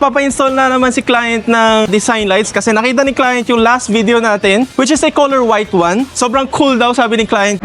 Papa-install na naman si client ng design lights kasi nakita ni client yung last video natin, which is a color white one. Sobrang cool daw, sabi ni client.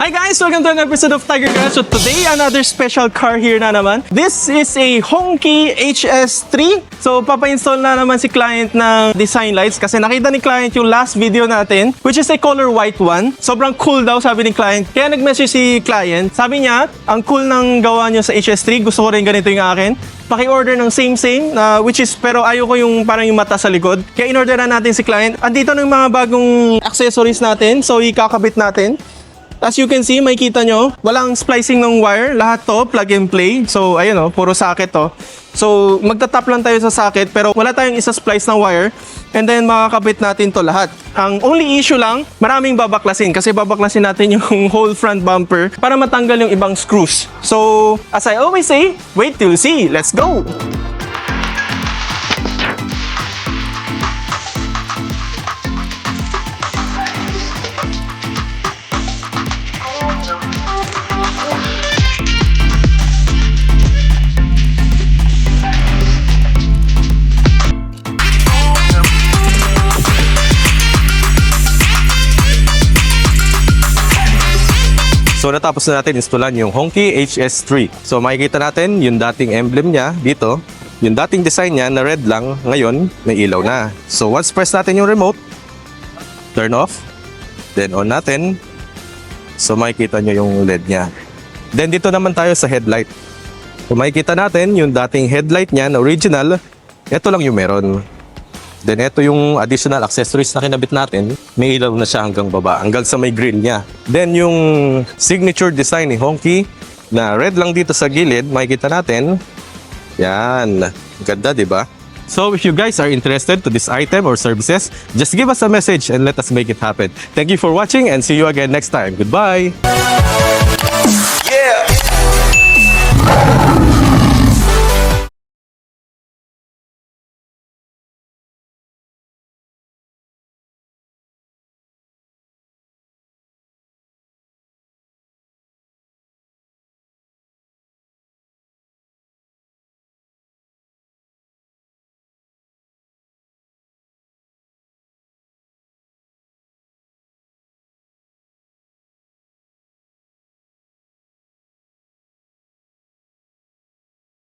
Hi guys! Welcome to an episode of Tiger Garage. So today, another special car here na naman. This is a Hongqi HS3. So papa-install na naman si client ng design lights kasi nakita ni client yung last video natin, which is a color white one. Sobrang cool daw, sabi ni client. Kaya nag-message si client. Sabi niya, ang cool ng gawa niyo sa HS3. Gusto ko rin ganito yung akin. Paki-order ng same which is pero ayoko yung parang yung mata sa likod. Kaya in-order na natin si client. Andito na yung mga bagong accessories natin. So ikakabit natin. As you can see, makikita nyo, walang splicing ng wire. Lahat to, plug and play. So, ayun o, puro socket to. So, magtatap lang tayo sa socket, pero wala tayong isa-splice ng wire. And then, makakabit natin to lahat. Ang only issue lang, maraming babaklasin. Kasi babaklasin natin yung whole front bumper para matanggal yung ibang screws. So, as I always say, wait till you see. Let's go! So natapos na natin installan yung Hongqi HS3. So makikita natin yung dating emblem niya dito. Yung dating design niya na red lang, ngayon may ilaw na. So once press natin yung remote, turn off, then on natin. So makikita nyo yung LED niya. Then dito naman tayo sa headlight. So makikita natin yung dating headlight niya na original. Ito lang yung meron. Then ito yung additional accessories na kinabit natin. May ilaw na siya hanggang baba, hanggang sa may grill niya. Then yung signature design ni Hongqi na red lang dito sa gilid, makikita natin. Yan. Ganda, di ba? So if you guys are interested to this item or services, just give us a message and let us make it happen. Thank you for watching and see you again next time. Goodbye!